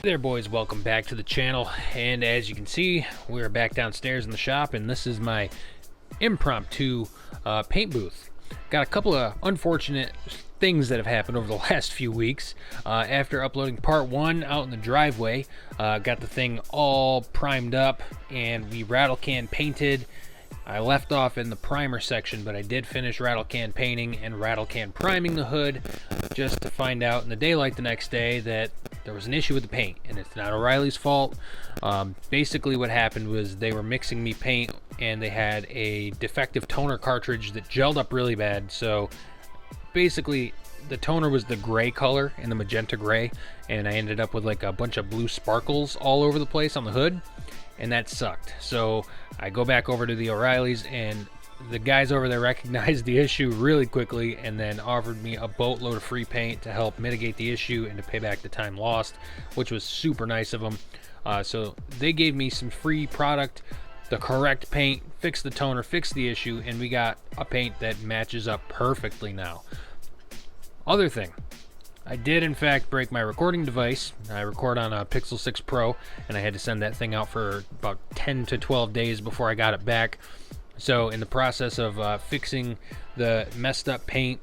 Hey there boys, welcome back to the channel, and as you can see we're back downstairs in the shop, and this is my impromptu paint booth. Got a couple of unfortunate things that have happened over the last few weeks. After uploading part 1 out in the driveway, got the thing all primed up and we rattle can painted. I left off in the primer section, but I did finish rattle can painting and rattle can priming the hood, just to find out in the daylight the next day that there was an issue with the paint, and it's not O'Reilly's fault. Basically what happened was they were mixing me paint and they had a defective toner cartridge that gelled up really bad. So basically the toner was the gray color and the magenta gray, and I ended up with like a bunch of blue sparkles all over the place on the hood, and that sucked. So I go back over to the O'Reilly's, and the guys over there recognized the issue really quickly and then offered me a boatload of free paint to help mitigate the issue and to pay back the time lost, which was super nice of them. So they gave me some free product, the correct paint, fixed the toner, fixed the issue, and we got a paint that matches up perfectly now. Other thing, I did in fact break my recording device. I record on a Pixel 6 Pro, and I had to send that thing out for about 10 to 12 days before I got it back. So in the process of fixing the messed up paint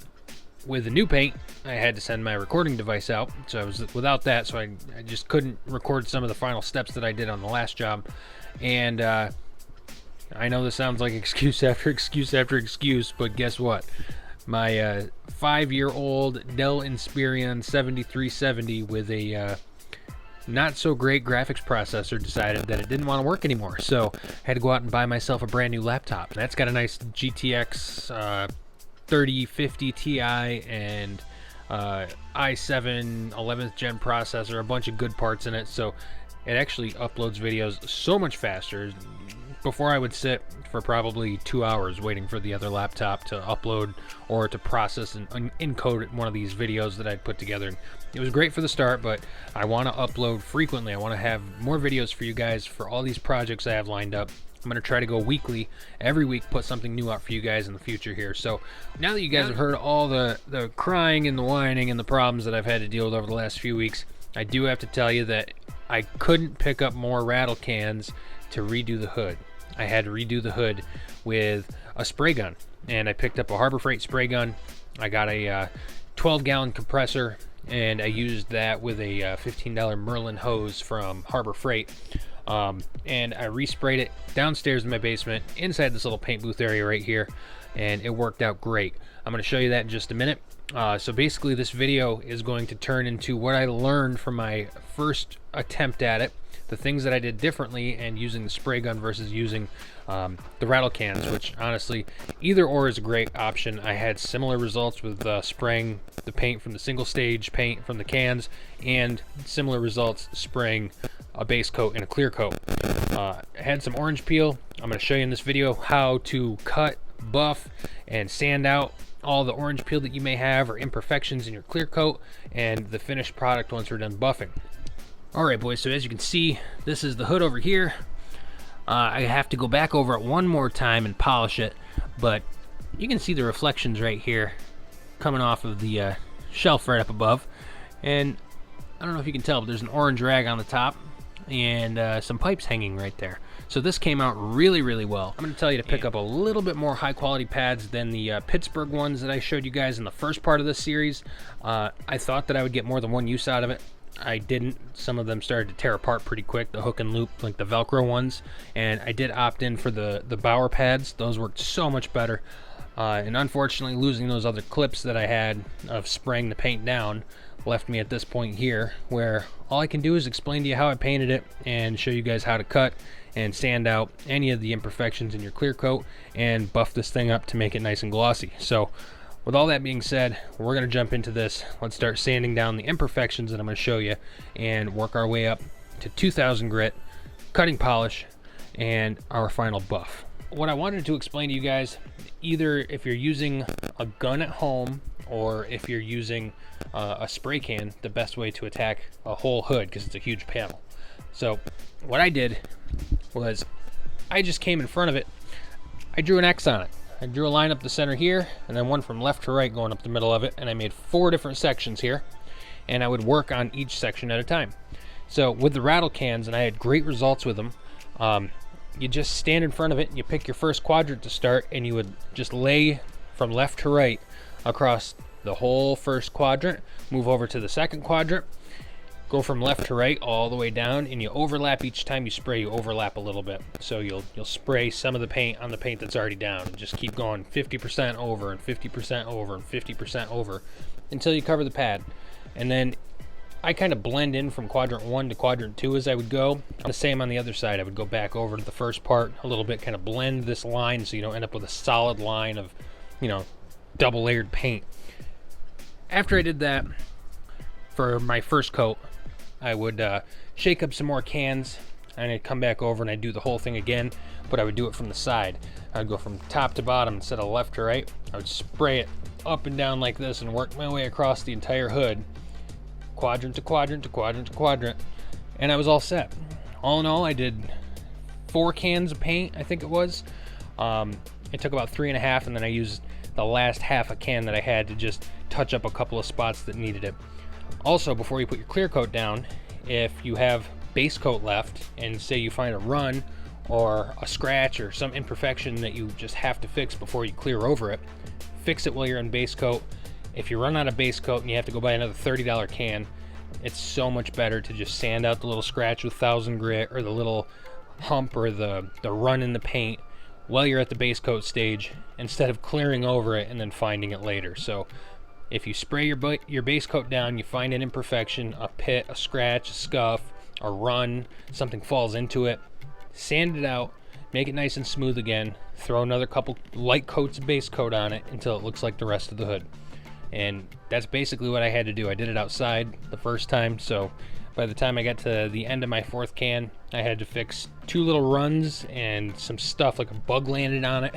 with the new paint, I had to send my recording device out. So I was without that, so I just couldn't record some of the final steps that I did on the last job. And I know this sounds like excuse after excuse after excuse, but guess what? My 5-year-old Dell Inspiron 7370 with a not so great graphics processor decided that it didn't want to work anymore. So I had to go out and buy myself a brand new laptop. And that's got a nice GTX 3050 Ti and i7 11th gen processor, a bunch of good parts in it. So it actually uploads videos so much faster. Before I would sit for probably 2 hours waiting for the other laptop to upload or to process and encode one of these videos that I'd put together. It was great for the start, but I want to upload frequently. I want to have more videos for you guys for all these projects I have lined up. I'm going to try to go weekly, every week, put something new out for you guys in the future here. So now that you guys have heard all the crying and the whining and the problems that I've had to deal with over the last few weeks, I do have to tell you that I couldn't pick up more rattle cans to redo the hood. I had to redo the hood with a spray gun, and I picked up a Harbor Freight spray gun. I got a 12-gallon compressor, and I used that with a $15 Merlin hose from Harbor Freight, and I resprayed it downstairs in my basement inside this little paint booth area right here, and it worked out great. I'm going to show you that in just a minute. So basically this video is going to turn into what I learned from my first attempt at it, the things that I did differently, and using the spray gun versus using the rattle cans, which honestly either or is a great option. I had similar results with spraying the paint from the single stage paint from the cans, and similar results spraying a base coat and a clear coat. I had some orange peel. I'm going to show you in this video how to cut, buff, and sand out all the orange peel that you may have or imperfections in your clear coat, and the finished product once we're done buffing. Alright boys, so as you can see, this is the hood over here. I have to go back over it one more time and polish it, but you can see the reflections right here coming off of the shelf right up above. And I don't know if you can tell, but there's an orange rag on the top and some pipes hanging right there. So this came out really, really well. I'm going to tell you to pick up a little bit more high quality pads than the Pittsburgh ones that I showed you guys in the first part of this series. I thought that I would get more than one use out of it. I didn't. Some of them started to tear apart pretty quick, the hook and loop, like the Velcro ones, and I did opt in for the Bauer pads. Those worked so much better, and unfortunately losing those other clips that I had of spraying the paint down left me at this point here, where all I can do is explain to you how I painted it and show you guys how to cut and sand out any of the imperfections in your clear coat and buff this thing up to make it nice and glossy. So with all that being said, we're going to jump into this. Let's start sanding down the imperfections that I'm going to show you and work our way up to 2000 grit, cutting polish, and our final buff. What I wanted to explain to you guys, either if you're using a gun at home or if you're using a spray can, the best way to attack a whole hood, because it's a huge panel. So what I did was I just came in front of it, I drew an X on it. I drew a line up the center here, and then one from left to right going up the middle of it, and I made 4 different sections here, and I would work on each section at a time. So with the rattle cans, and I had great results with them, you just stand in front of it and you pick your first quadrant to start, and you would just lay from left to right across the whole first quadrant, move over to the second quadrant, go from left to right all the way down, and you overlap each time you spray. You overlap a little bit, so you'll spray some of the paint on the paint that's already down, and just keep going 50% over and 50% over and 50% over until you cover the pad. And then I kind of blend in from quadrant 1 to quadrant 2 as I would go. The same on the other side. I would go back over to the first part a little bit, kind of blend this line so you don't end up with a solid line of, double layered paint. After I did that for my first coat, I would shake up some more cans, and I'd come back over and I'd do the whole thing again, but I would do it from the side. I'd go from top to bottom instead of left to right. I would spray it up and down like this and work my way across the entire hood, quadrant to quadrant to quadrant to quadrant, and I was all set. All in all, I did 4 cans of paint, I think it was. It took about 3.5, and then I used the last half a can that I had to just touch up a couple of spots that needed it. Also, before you put your clear coat down, if you have base coat left and say you find a run or a scratch or some imperfection that you just have to fix before you clear over it, fix it while you're in base coat. If you run out of base coat and you have to go buy another $30 can, it's so much better to just sand out the little scratch with 1000 grit or the little hump or the run in the paint while you're at the base coat stage, instead of clearing over it and then finding it later. So if you spray your base coat down, you find an imperfection, a pit, a scratch, a scuff, a run, something falls into it, sand it out, make it nice and smooth again, throw another couple light coats of base coat on it until it looks like the rest of the hood. And that's basically what I had to do. I did it outside the first time, so by the time I got to the end of my 4th can, I had to fix 2 little runs and some stuff like a bug landed on it.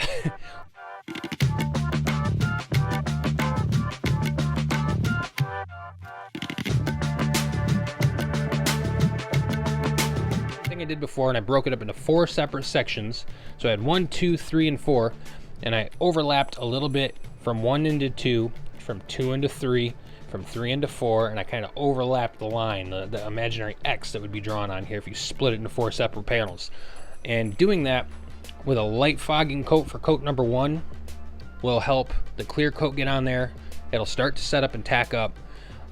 I did before, and I broke it up into 4 separate sections. So I had 1, 2, 3, and 4, and I overlapped a little bit from 1 into 2, from 2 into 3, from 3 into 4, and I kind of overlapped the line, the imaginary X that would be drawn on here if you split it into 4 separate panels. And doing that with a light fogging coat for coat number 1 will help the clear coat get on there. It'll start to set up and tack up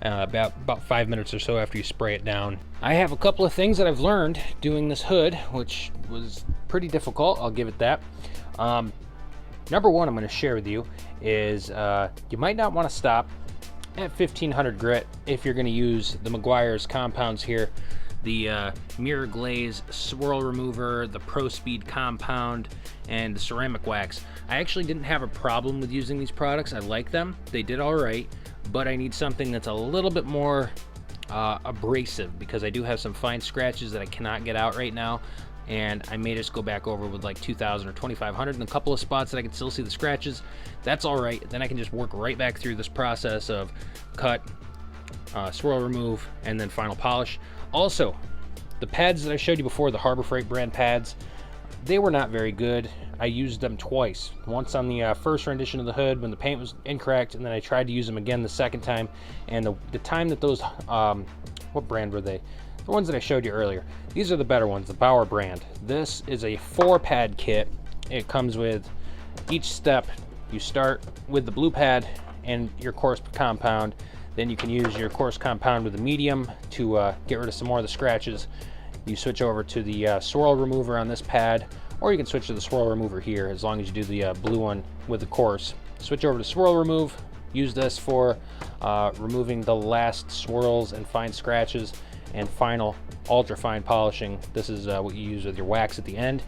about 5 minutes or so after you spray it down. I have a couple of things that I've learned doing this hood, which was pretty difficult, I'll give it that. Number 1 I'm going to share with you is you might not want to stop at 1500 grit if you're going to use the Meguiar's compounds here. The mirror glaze swirl remover, the Pro Speed compound, and the ceramic wax. I actually didn't have a problem with using these products. I like them. They did all right, but I need something that's a little bit more abrasive, because I do have some fine scratches that I cannot get out right now, and I may just go back over with like 2000 or 2500 in a couple of spots that I can still see the scratches. That's all right. Then I can just work right back through this process of cut, swirl remove, and then final polish. Also, the pads that I showed you before, the Harbor Freight brand pads, they were not very good. I used them twice. Once on the first rendition of the hood when the paint was incorrect, and then I tried to use them again the second time. And the time that those, what brand were they? The ones that I showed you earlier. These are the better ones, the Bauer brand. This is a 4-pad kit. It comes with each step. You start with the blue pad and your coarse compound. Then you can use your coarse compound with the medium to get rid of some more of the scratches. You switch over to the swirl remover on this pad, or you can switch to the swirl remover here as long as you do the blue one with the coarse. Switch over to swirl remove. Use this for removing the last swirls and fine scratches, and final ultra fine polishing. This is what you use with your wax at the end.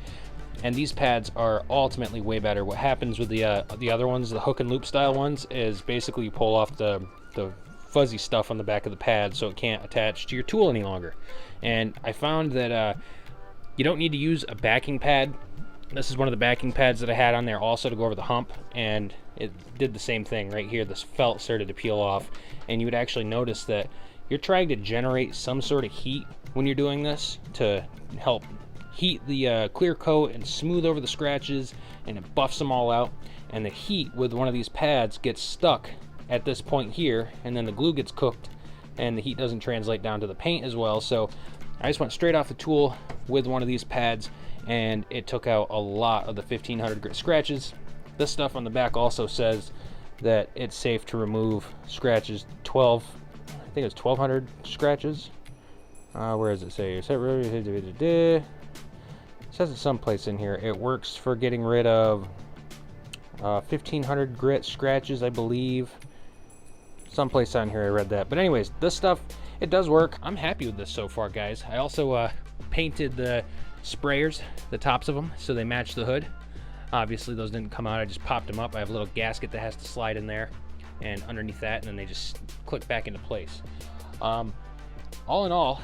And these pads are ultimately way better. What happens with the other ones, the hook and loop style ones, is basically you pull off the fuzzy stuff on the back of the pad so it can't attach to your tool any longer. And I found that you don't need to use a backing pad. This is one of the backing pads that I had on there also to go over the hump, and it did the same thing right here. This felt started to peel off, and you would actually notice that you're trying to generate some sort of heat when you're doing this to help heat the clear coat and smooth over the scratches, and it buffs them all out. And the heat with one of these pads gets stuck at this point here, and then the glue gets cooked and the heat doesn't translate down to the paint as well. So I just went straight off the tool with one of these pads, and it took out a lot of the 1500 grit scratches. This stuff on the back also says that it's safe to remove scratches 12, I think it's 1200 scratches. Where does it say? It says it someplace in here. It works for getting rid of 1500 grit scratches, I believe. Someplace on here I read that. But anyways, this stuff, it does work. I'm happy with this so far, guys. I also painted the sprayers, the tops of them, so they match the hood. Obviously those didn't come out, I just popped them up. I have a little gasket that has to slide in there and underneath that, and then they just click back into place. All in all,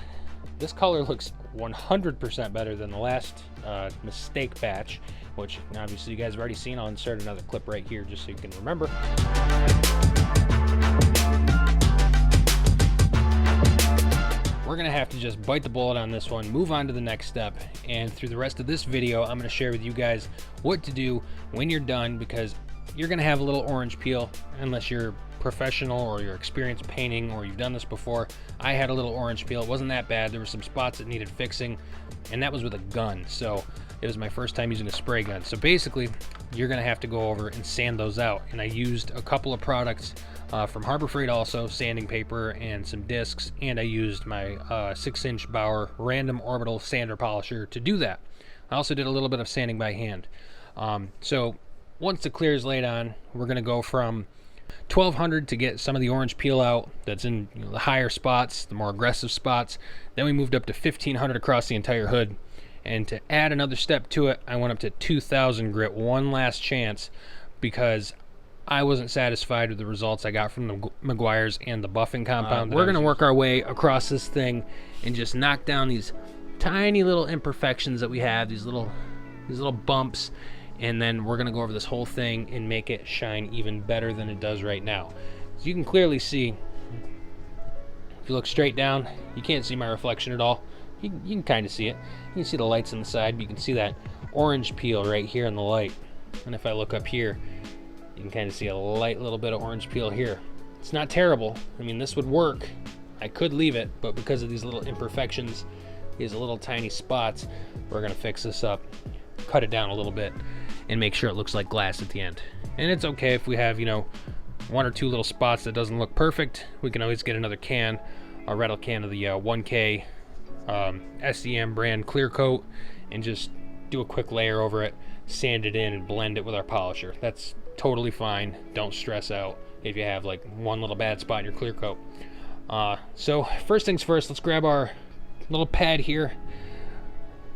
this color looks 100% better than the last mistake batch, which obviously you guys have already seen. I'll insert another clip right here just so you can remember. We're gonna have to just bite the bullet on this one, move on to the next step, and through the rest of this video I'm gonna share with you guys what to do when you're done, because you're gonna have a little orange peel unless you're professional or you're experienced painting or you've done this before. I had a little orange peel. It wasn't that bad. There were some spots that needed fixing, and that was with a gun, so it was my first time using a spray gun. So basically you're gonna have to go over and sand those out, and I used a couple of products from Harbor Freight, also sanding paper and some discs, and I used my 6-inch Bauer random orbital sander polisher to do that. I also did a little bit of sanding by hand. So once the clear is laid on, we're going to go from 1200 to get some of the orange peel out that's in the higher spots, the more aggressive spots. Then we moved up to 1500 across the entire hood, and to add another step to it, I went up to 2000 grit, one last chance, because I wasn't satisfied with the results I got from the Meguiar's and the buffing compound. We're going to work our way across this thing and just knock down these tiny little imperfections that we have, these little bumps, and then we're going to go over this whole thing and make it shine even better than it does right now. So you can clearly see, if you look straight down, you can't see my reflection at all. You can kind of see it. You can see the lights on the side, but you can see that orange peel right here in the light. And if I look up here, you can kind of see a light little bit of orange peel here. It's not terrible. I mean, this would work. I could leave it, but because of these little imperfections, these little tiny spots, we're gonna fix this up, cut it down a little bit, and make sure it looks like glass at the end. And it's okay if we have, you know, one or two little spots that doesn't look perfect. We can always get another can, a rattle can of the 1K SEM brand clear coat, and just do a quick layer over it, sand it in, and blend it with our polisher. That's totally fine. Don't stress out if you have like one little bad spot in your clear coat. So first things first, let's grab our little pad here,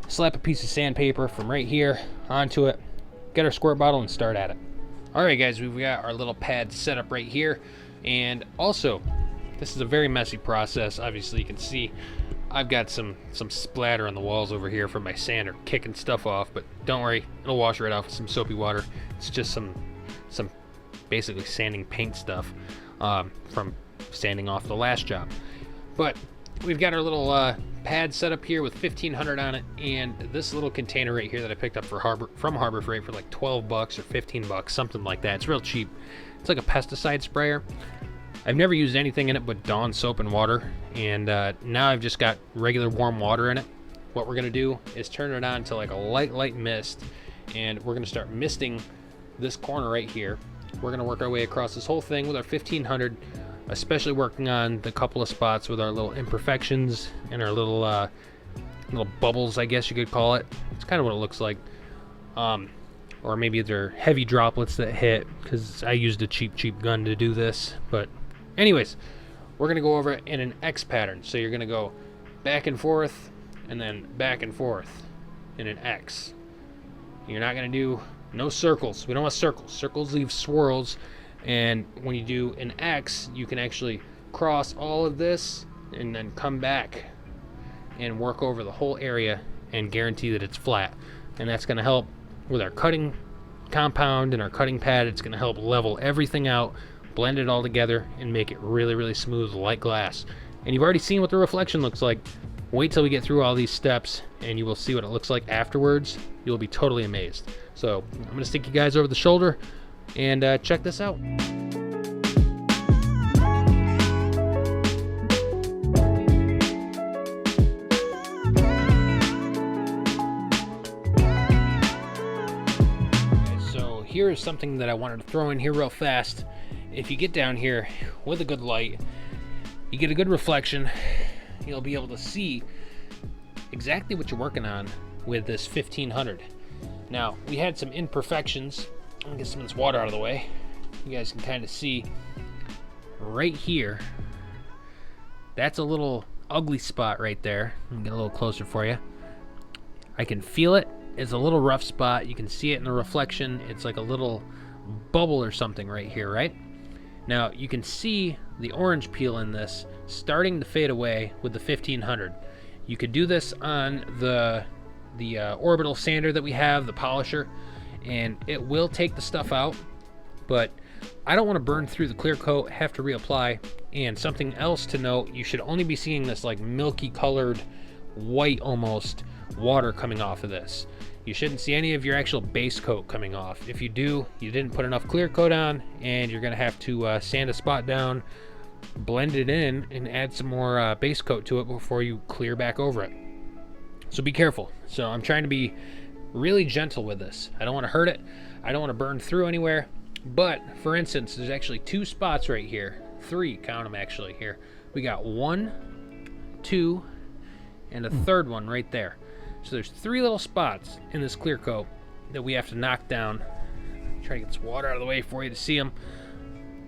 slap a piece of sandpaper from right here onto it, get our squirt bottle, and start at it. Alright guys, we've got our little pad set up right here, and also this is a very messy process. Obviously you can see I've got some splatter on the walls over here from my sander kicking stuff off, but don't worry, it'll wash right off with some soapy water. It's just some basically sanding paint stuff from sanding off the last job. But we've got our little pad set up here with 1500 on it, and this little container right here that I picked up from Harbor Freight for like 12 bucks or 15 bucks, something like that. It's real cheap. It's like a pesticide sprayer. I've never used anything in it but Dawn soap and water, and now I've just got regular warm water in it. What we're gonna do is turn it on to like a light mist, and we're gonna start misting this corner right here. We're gonna work our way across this whole thing with our 1500, especially working on the couple of spots with our little imperfections and our little bubbles, I guess you could call it. It's kind of what it looks like. Or maybe they're heavy droplets that hit, because I used a cheap gun to do this. But anyways, we're gonna go over it in an X pattern. So you're gonna go back and forth and then back and forth in an X. You're not gonna do no circles. We don't want circles. Circles leave swirls, and when you do an X, you can actually cross all of this and then come back and work over the whole area and guarantee that it's flat. And that's going to help with our cutting compound and our cutting pad. It's going to help level everything out, blend it all together, and make it really smooth like glass. And you've already seen what the reflection looks like. Wait till we get through all these steps and you will see what it looks like afterwards. You'll be totally amazed. So I'm going to stick you guys over the shoulder and check this out. is something that I wanted to throw in here real fast. If you get down here with a good light, you get a good reflection, you'll be able to see exactly what you're working on with this 1500. Now, we had some imperfections. I'll get some of this water out of the way. You guys can kind of see right here, that's a little ugly spot right there. Let me get a little closer for you. I can feel it. It's a little rough spot. You can see it in the reflection. It's like a little bubble or something right here, right? Now, you can see the orange peel in this starting to fade away with the 1500. You could do this on the orbital sander that we have, the polisher, and it will take the stuff out, but I don't want to burn through the clear coat, have to reapply. And something else to note, you should only be seeing this like milky colored, white almost, water coming off of this. You shouldn't see any of your actual base coat coming off. If you do, you didn't put enough clear coat on, and you're going to have to sand a spot down, blend it in, and add some more base coat to it before you clear back over it. So be careful. So I'm trying to be really gentle with this. I don't want to hurt it. I don't want to burn through anywhere. But for instance, there's actually 2 spots right here. 3, count them actually here. We got 1, 2, and a third one right there. So there's 3 little spots in this clear coat that we have to knock down. Try to get this water out of the way for you to see them.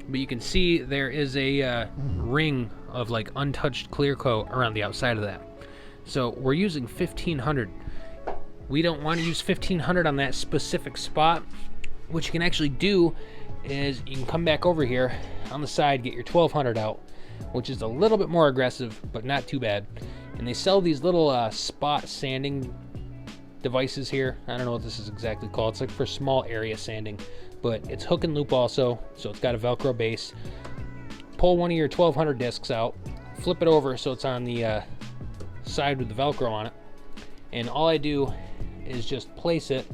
But you can see there is a ring of like untouched clear coat around the outside of that. So we're using 1500. We don't want to use 1500 on that specific spot. What you can actually do is you can come back over here on the side, get your 1200 out, which is a little bit more aggressive, but not too bad. And they sell these little spot sanding devices here. I don't know what this is exactly called. It's like for small area sanding, but it's hook and loop also, so it's got a Velcro base. Pull one of your 1200 discs out, flip it over so it's on the side with the Velcro on it, and all I do is just place it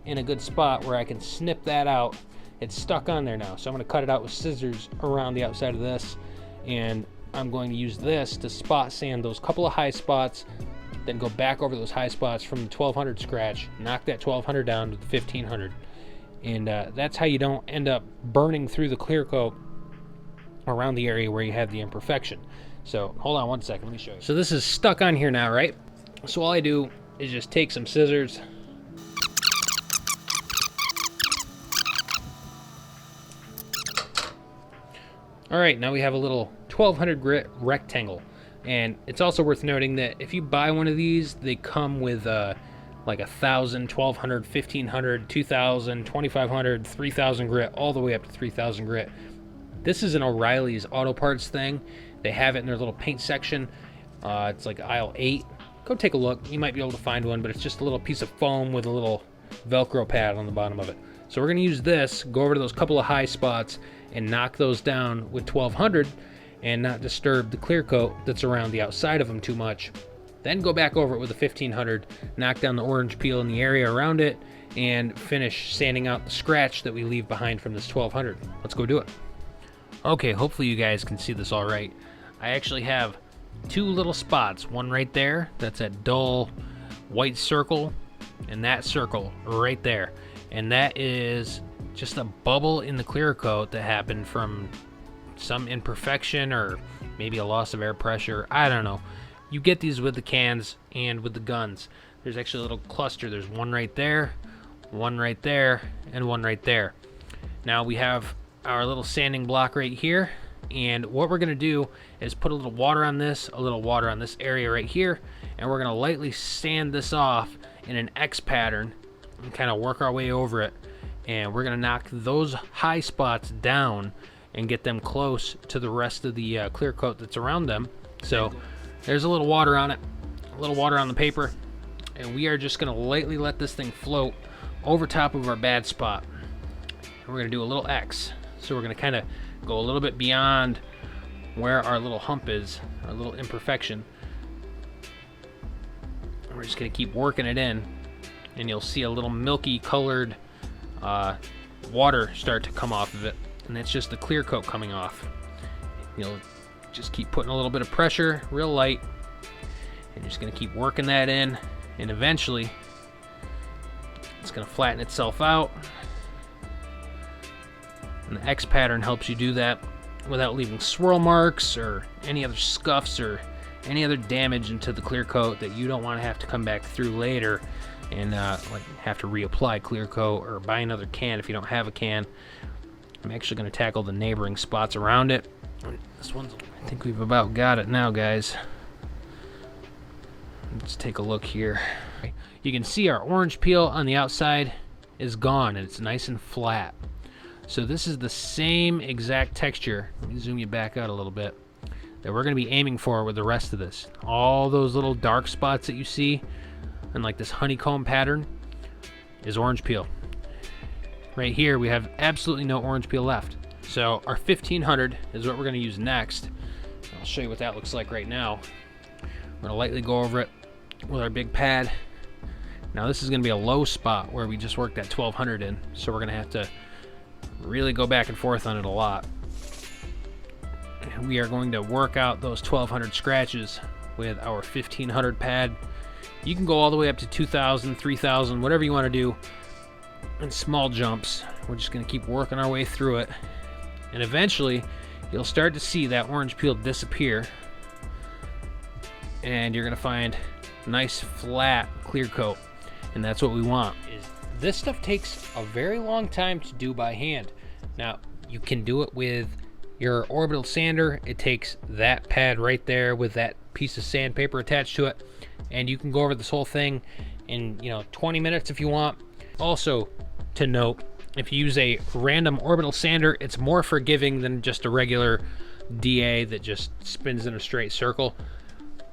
in a good spot where I can snip that out. It's stuck on there now, so I'm going to cut it out with scissors around the outside of this, and I'm going to use this to spot sand those couple of high spots, then go back over those high spots from the 1200 scratch, knock that 1200 down to the 1500, and that's how you don't end up burning through the clear coat around the area where you have the imperfection. So hold on one second, let me show you. So this is stuck on here now, right? So all I do is just take some scissors, all right, now we have a little 1200 grit rectangle. And it's also worth noting that if you buy one of these, they come with like 1,000, 1,200, 1,500, 2,000, 2,500, 3,000 grit, all the way up to 3,000 grit. This is an O'Reilly's Auto Parts thing. They have it in their little paint section. It's like aisle 8. Go take a look. You might be able to find one, but it's just a little piece of foam with a little Velcro pad on the bottom of it. So we're going to use this, go over to those couple of high spots, and knock those down with 1200 and not disturb the clear coat that's around the outside of them too much. Then go back over it with a 1500, knock down the orange peel in the area around it, and finish sanding out the scratch that we leave behind from this 1200. Let's go do it. Okay, hopefully you guys can see this all right. I actually have 2 little spots, one right there, that's that dull white circle, and that circle right there. And that is just a bubble in the clear coat that happened from some imperfection or maybe a loss of air pressure. I don't know. You get these with the cans and with the guns. There's actually a little cluster. There's one right there, one right there, and one right there. Now we have our little sanding block right here, and what we're going to do is put a little water on this, a little water on this area right here, and we're going to lightly sand this off in an X pattern and kind of work our way over it. And we're going to knock those high spots down and get them close to the rest of the clear coat that's around them. So there's a little water on it, a little water on the paper, and we are just going to lightly let this thing float over top of our bad spot. And we're going to do a little X. So we're going to kind of go a little bit beyond where our little hump is, our little imperfection. And we're just going to keep working it in, and you'll see a little milky colored water start to come off of it, and that's just the clear coat coming off. You'll just keep putting a little bit of pressure, real light, and you're just going to keep working that in, and eventually it's going to flatten itself out, And the X pattern helps you do that without leaving swirl marks or any other scuffs or any other damage into the clear coat that you don't want to have to come back through later and like have to reapply clear coat or buy another can if you don't have a can. I'm actually going to tackle the neighboring spots around it. This one's, I think we've about got it now, guys. Let's take a look here. You can see our orange peel on the outside is gone and it's nice and flat. So this is the same exact texture. Let me zoom you back out a little bit. That we're going to be aiming for with the rest of this. All those little dark spots that you see and like this honeycomb pattern is orange peel. Right here we have absolutely no orange peel left. So our 1500 is what we're going to use next. I'll show you what that looks like right now. We're going to lightly go over it with our big pad. Now this is going to be a low spot where we just worked that 1200 in, so we're going to have to really go back and forth on it a lot. And we are going to work out those 1200 scratches with our 1500 pad. You can go all the way up to 2000, 3000, whatever you want to do in small jumps. We're just going to keep working our way through it, and eventually you'll start to see that orange peel disappear, and you're going to find nice flat clear coat. And that's what we want. This stuff takes a very long time to do by hand. Now you can do it with your orbital sander. It takes that pad right there with that piece of sandpaper attached to it, and you can go over this whole thing in 20 minutes if you want. Also to note, if you use a random orbital sander, it's more forgiving than just a regular DA that just spins in a straight circle.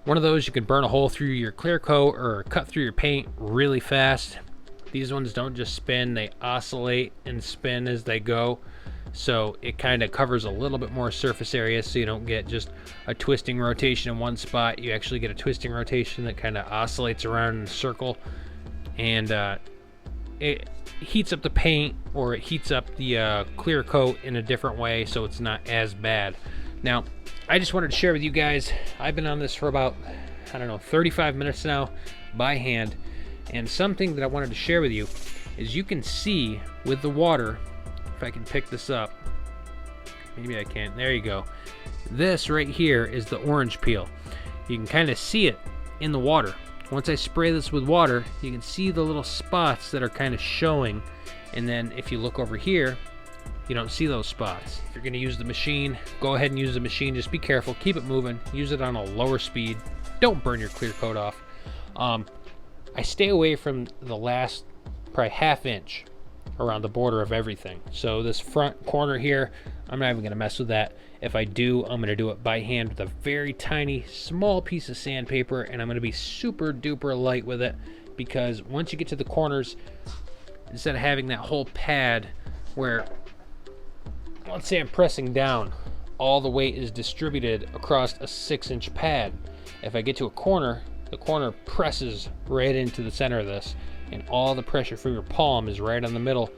One of those, you can burn a hole through your clear coat or cut through your paint really fast. These ones don't just spin, they oscillate and spin as they go. So it kind of covers a little bit more surface area, so you don't get just a twisting rotation in one spot. You actually get a twisting rotation that kind of oscillates around in a circle. And it heats up the paint, or it heats up the clear coat in a different way, so it's not as bad. Now, I just wanted to share with you guys, I've been on this for about, 35 minutes now by hand, and something that I wanted to share with you is you can see with the water, if I can pick this up, maybe I can't, there you go. This right here is the orange peel. You can kind of see it in the water. Once I spray this with water, you can see the little spots that are kind of showing, and then if you look over here, you don't see those spots. If you're going to use the machine, go ahead and use the machine. Just be careful, keep it moving, use it on a lower speed. Don't burn your clear coat off. I stay away from the last probably ½ inch around the border of everything. So this front corner here, I'm not even going to mess with that. If I do, I'm going to do it by hand with a very tiny, small piece of sandpaper, and I'm going to be super duper light with it, because once you get to the corners, instead of having that whole pad where, let's say I'm pressing down, all the weight is distributed across a 6-inch pad. If I get to a corner, the corner presses right into the center of this, and all the pressure from your palm is right on the middle,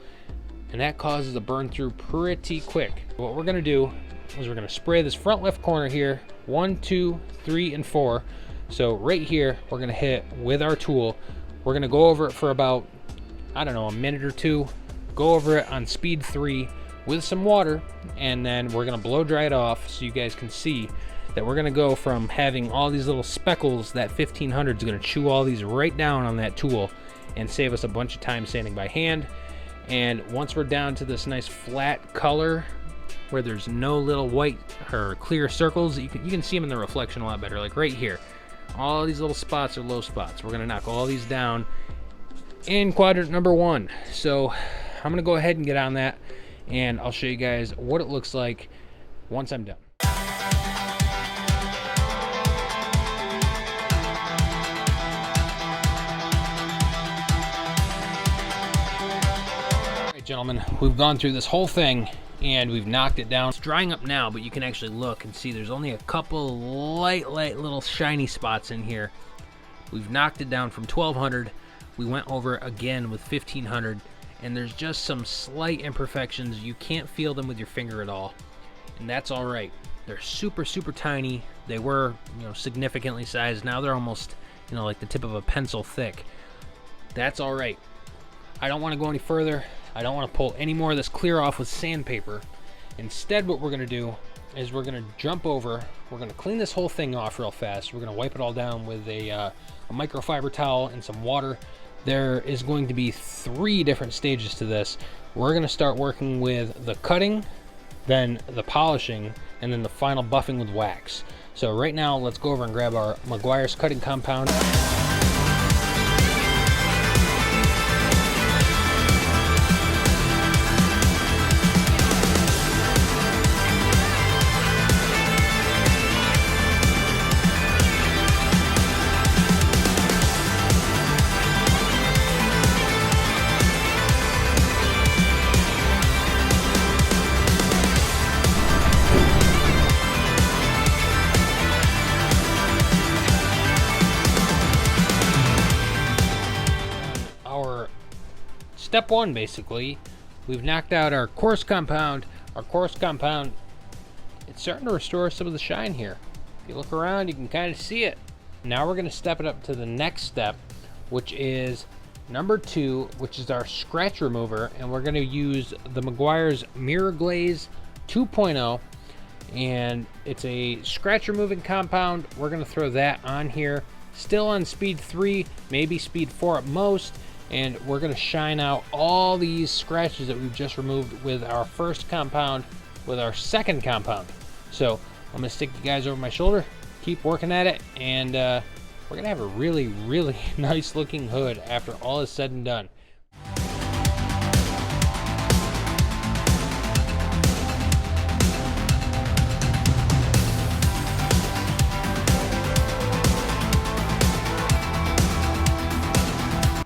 and that causes a burn through pretty quick. What we're going to do is we're going to spray this front left corner here, 1, 2, 3, and 4. So right here, we're going to hit with our tool. We're going to go over it for about, a minute or two, go over it on speed 3 with some water, and then we're going to blow dry it off so you guys can see that we're going to go from having all these little speckles. That 1500 is going to chew all these right down on that tool and save us a bunch of time sanding by hand. And once we're down to this nice flat color where there's no little white or clear circles, you can see them in the reflection a lot better. Like right here, all these little spots are low spots. We're going to knock all these down in quadrant number 1. So I'm going to go ahead and get on that, and I'll show you guys what it looks like once I'm done. Alright, gentlemen, we've gone through this whole thing and we've knocked it down. It's drying up now, but you can actually look and see there's only a couple light little shiny spots in here. We've knocked it down from 1200. We went over again with 1500, and there's just some slight imperfections. You can't feel them with your finger at all, and that's all right. They're super tiny. They were significantly sized. Now they're almost like the tip of a pencil thick. That's all right. I don't want to go any further. I don't want to pull any more of this clear off with sandpaper. Instead, what we're going to do is we're going to jump over. We're going to clean this whole thing off real fast. We're going to wipe it all down with a microfiber towel and some water. There is going to be 3 different stages to this. We're going to start working with the cutting, then the polishing, and then the final buffing with wax. So right now, let's go over and grab our Meguiar's cutting compound. Step 1, basically, we've knocked out our coarse compound. Our coarse compound, it's starting to restore some of the shine here. If you look around, you can kind of see it. Now we're going to step it up to the next step, which is number 2, which is our scratch remover, and we're going to use the Meguiar's Mirror Glaze 2.0, and it's a scratch removing compound. We're going to throw that on here, still on speed 3, maybe speed 4 at most. And we're going to shine out all these scratches that we've just removed with our first compound, with our second compound. So I'm going to stick you guys over my shoulder, keep working at it, and we're going to have a really, really nice looking hood after all is said and done.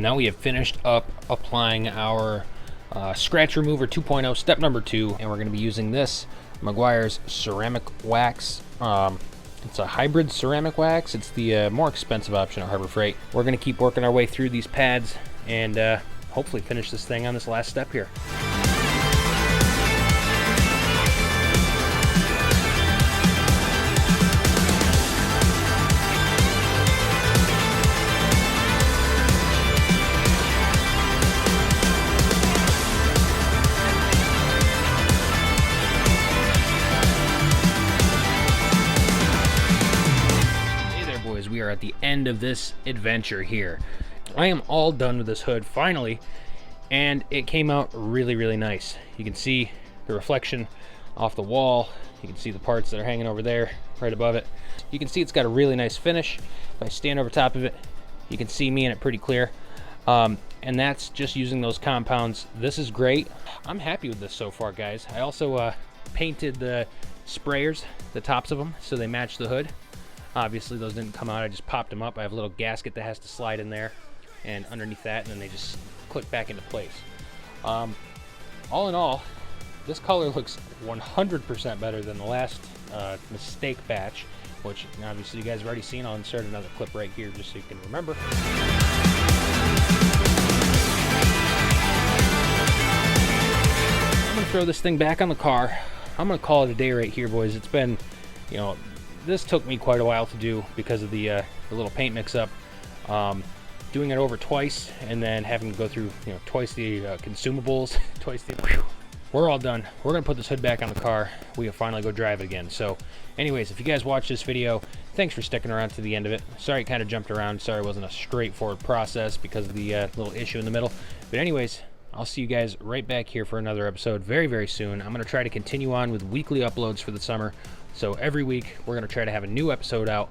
Now we have finished up applying our scratch remover 2.0, step number 2, and we're going to be using this Meguiar's ceramic wax. It's a hybrid ceramic wax. It's the more expensive option at Harbor Freight. We're going to keep working our way through these pads and hopefully finish this thing on this last step here. We are at the end of this adventure here. I am all done with this hood finally, and it came out really, really nice. You can see the reflection off the wall. You can see the parts that are hanging over there right above it. You can see it's got a really nice finish. If I stand over top of it, you can see me in it pretty clear. And that's just using those compounds. This is great. I'm happy with this so far, guys. I also painted the sprayers, the tops of them, so they match the hood. Obviously those didn't come out, I just popped them up. I have a little gasket that has to slide in there and underneath that, and then they just click back into place. All in all, this color looks 100% better than the last mistake batch, which obviously you guys have already seen. I'll insert another clip right here just so you can remember. I'm gonna throw this thing back on the car. I'm gonna call it a day right here, boys. It's been, you know, this took me quite a while to do because of the little paint mix-up. Doing it over twice and then having to go through, you know, twice the consumables, twice the... We're all done. We're gonna put this hood back on the car. We can finally go drive it again. So anyways, if you guys watched this video, thanks for sticking around to the end of it. Sorry it kind of jumped around. Sorry it wasn't a straightforward process because of the little issue in the middle. But anyways, I'll see you guys right back here for another episode very, very soon. I'm gonna try to continue on with weekly uploads for the summer. So every week we're going to try to have a new episode out.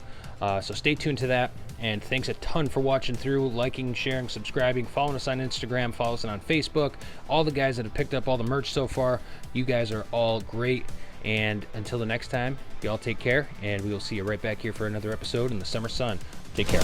So stay tuned to that. And thanks a ton for watching through, liking, sharing, subscribing, following us on Instagram, follow us on Facebook. All the guys that have picked up all the merch so far, you guys are all great. And until the next time, y'all take care. And we will see you right back here for another episode in the summer sun. Take care.